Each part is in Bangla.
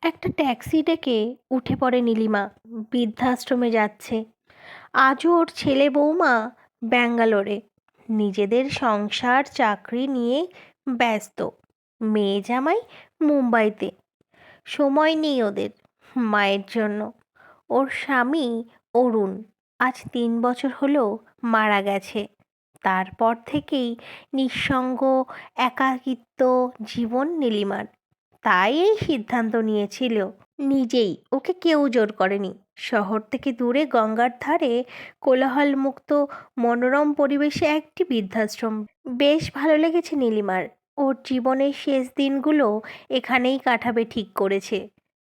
একটা ট্যাক্সি ডেকে উঠে পড়ে নীলিমা। বৃদ্ধাশ্রমে যাচ্ছে। আজও ওর ছেলে বৌমা ব্যাঙ্গালোরে নিজেদের সংসার চাকরি নিয়ে ব্যস্ত। মেয়ে জামাই মুম্বাইতে। সময় নেই ওদের মায়ের জন্য। ওর স্বামী অরুণ আজ 3 বছর হলো মারা গেছে। তারপর থেকেই নিঃসঙ্গ, একাকিত্ব জীবন নীলিমার। তাই এই সিদ্ধান্ত নিয়েছিল নিজেই, ওকে কেউ জোর করেনি। শহর থেকে দূরে গঙ্গার ধারে কোলাহলমুক্ত মনোরম পরিবেশে একটি বৃদ্ধাশ্রম। বেশ ভালো লেগেছে নীলিমার। ওর জীবনের শেষ দিনগুলো এখানেই কাটাবে ঠিক করেছে।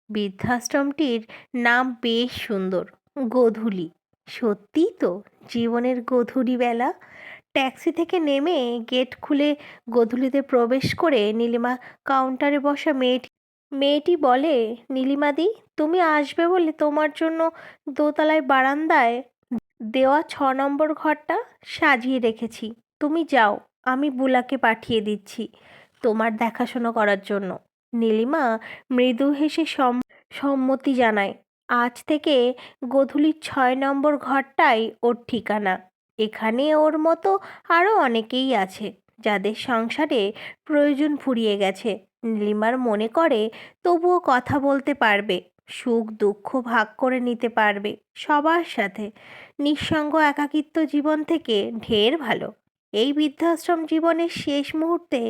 বৃদ্ধাশ্রমটির নাম বেশ সুন্দর, গোধূলি। সত্যিই তো, জীবনের গোধূলি বেলা। ট্যাক্সি থেকে নেমে গেট খুলে গোধূলিতে প্রবেশ করে নীলিমা কাউন্টারে বসা মেয়েটি বলে, নীলিমাদি, তুমি আসবে বলে তোমার জন্য দোতলায় বারান্দায় দেওয়া 6 নম্বর ঘরটা সাজিয়ে রেখেছি। তুমি যাও, আমি বুলাকে পাঠিয়ে দিচ্ছি তোমার দেখাশোনা করার জন্য। নীলিমা মৃদু হেসে সম্মতি জানায়। আজ থেকে গোধূলির 6 নম্বর ঘরটাই ওর ঠিকানা। এখানে ওর মতো আরও অনেকেই আছে যাদের সংসারে প্রয়োজন ফুরিয়ে গেছে। নীলিমার মনে করে তবুও কথা বলতে পারবে, সুখ দুঃখ ভাগ করে নিতে পারবে সবার সাথে। নিঃসঙ্গ একাকিত্ব জীবন থেকে ঢের ভালো। এই বৃদ্ধাশ্রম জীবনের শেষ মুহূর্তে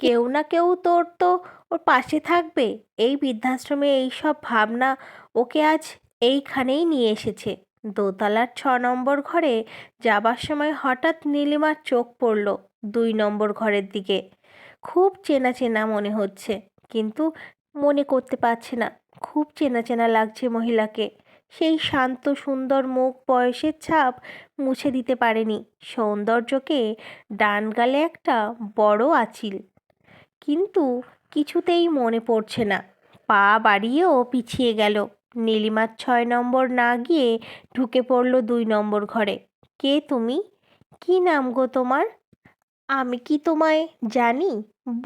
কেউ না কেউ তো ওর পাশে থাকবে। এই বৃদ্ধাশ্রমে এই সব ভাবনা ওকে আজ এইখানেই নিয়ে এসেছে। দোতলার 6 নম্বর ঘরে যাবার সময় হঠাৎ নীলিমার চোখ পড়ল 2 নম্বর ঘরের দিকে। খুব চেনা চেনা মনে হচ্ছে, কিন্তু মনে করতে পারছে না। খুব চেনা চেনা লাগছে মহিলাকে। সেই শান্ত সুন্দর মুখ বয়সের ছাপ মুছে দিতে পারেনি। সৌন্দর্যকে ডান গালে একটা বড় আঁচিল, কিন্তু কিছুতেই মনে পড়ছে না। পা বাড়িয়েও পিছিয়ে গেল। নীলিমার 6 নম্বর না গিয়ে ঢুকে পড়ল 2 নম্বর ঘরে। কে তুমি? কি নাম গো তোমার? আমি কি তোমায় জানি?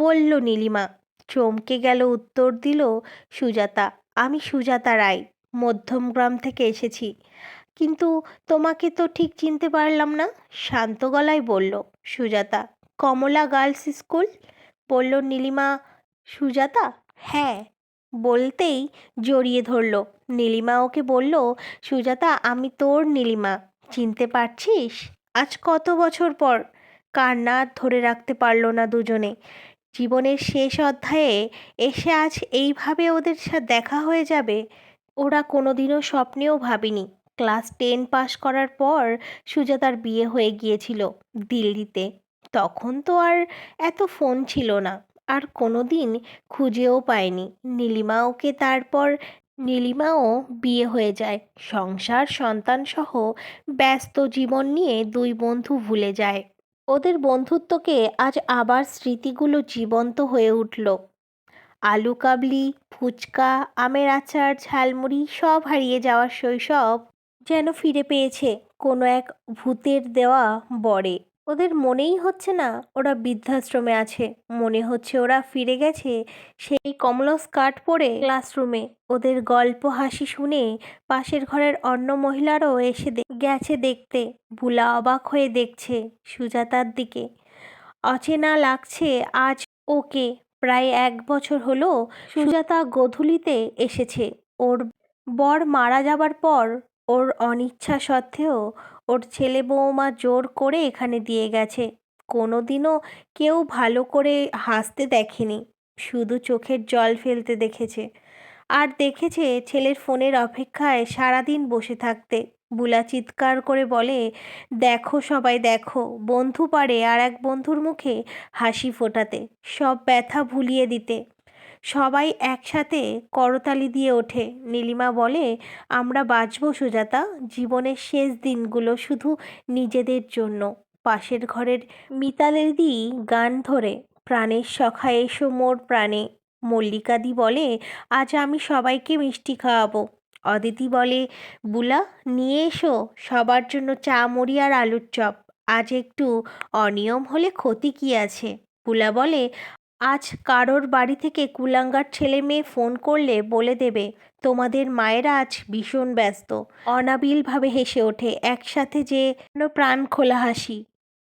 বলল নীলিমা। চমকে গেল। উত্তর দিল সুজাতা। আমি সুজাতা রায়, মধ্যমগ্রাম থেকে এসেছি। কিন্তু তোমাকে তো ঠিক চিনতে পারলাম না, শান্ত গলায় বলল সুজাতা। কমলা গার্লস স্কুল, বলল নীলিমা। সুজাতা? হ্যাঁ, বলতেই জড়িয়ে ধরল। নীলিমা ওকে বলল, সুজাতা, আমি তোর নীলিমা, চিনতে পারছিস? আজ কত বছর পর। কান্না আর ধরে রাখতে পারল না দুজনে। জীবনের শেষ অধ্যায়ে এসে আজ এইভাবে ওদের সাথে দেখা হয়ে যাবে, ওরা কোনোদিনও স্বপ্নেও ভাবেনি। ক্লাস 10 পাশ করার পর সুজাতার বিয়ে হয়ে গিয়েছিল দিল্লিতে। তখন তো আর এত ফোন ছিল না, আর কোনো দিন খুঁজেও পায়নি নীলিমা ওকে। তারপর নীলিমাও বিয়ে হয়ে যায়। সংসার সন্তান সহ ব্যস্ত জীবন নিয়ে দুই বন্ধু ভুলে যায়। ওদের বন্ধুত্বকে আজ আবার স্মৃতিগুলো জীবন্ত হয়ে উঠল। আলু কাবলি, ফুচকা, আমের আচার, ঝালমুড়ি, সব হারিয়ে যাওয়া শৈশব যেন ফিরে পেয়েছে কোনো এক ভূতের দেওয়া বরে। ওদের মনেই হচ্ছে না ওরা বৃদ্ধাশ্রমে আছে। মনে হচ্ছে ওরা ফিরে গেছে সেই কমলা স্কার্ট পরে ক্লাসরুমে। ওদের গল্প হাসি শুনে পাশের ঘরের অন্য মহিলারাও এসে গেছে দেখতে। ভুলা অবাক হয়ে দেখছে সুজাতার দিকে। অচেনা লাগছে আজ ওকে। প্রায় 1 বছর হলো সুজাতা গোধূলিতে এসেছে। ওর বর মারা যাবার পর ওর অনিচ্ছা সত্ত্বেও ওর ছেলে বৌমা জোর করে এখানে দিয়ে গেছে। কোনোদিনও কেউ ভালো করে হাসতে দেখেনি, শুধু চোখের জল ফেলতে দেখেছে। আর দেখেছে ছেলের ফোনের অপেক্ষায় সারাদিন বসে থাকতে। বুলা চিৎকার করে বলে, দেখো সবাই দেখো, বন্ধু পারে আর এক বন্ধুর মুখে হাসি ফোটাতে, সব ব্যথা ভুলিয়ে দিতে। সবাই একসাথে করতালি দিয়ে ওঠে। নীলিমা বলে, আমরা বাঁচব সুজাতা, জীবনের শেষ দিনগুলো শুধু নিজেদের জন্য। পাশের ঘরের মিতালেদি গান ধরে, প্রাণের সখা এসো মোর প্রাণে। মল্লিকাদি বলে, আজ আমি সবাইকে মিষ্টি খাওয়াবো। অদিতি বলে, বুলা নিয়ে এসো সবার জন্য চা মুড়ি আর আলুর চপ। আজ একটু অনিয়ম হলে ক্ষতি কী আছে? বুলা বলে, আজ কারোর বাড়ি থেকে কুলাঙ্গার ছেলে মেয়ে ফোন করলে বলে দেবে তোমাদের মায়েরা আজ ভীষণ ব্যস্ত। অনাবিলভাবে হেসে ওঠে, একসাথে যে যেন প্রাণ খোলা হাসি।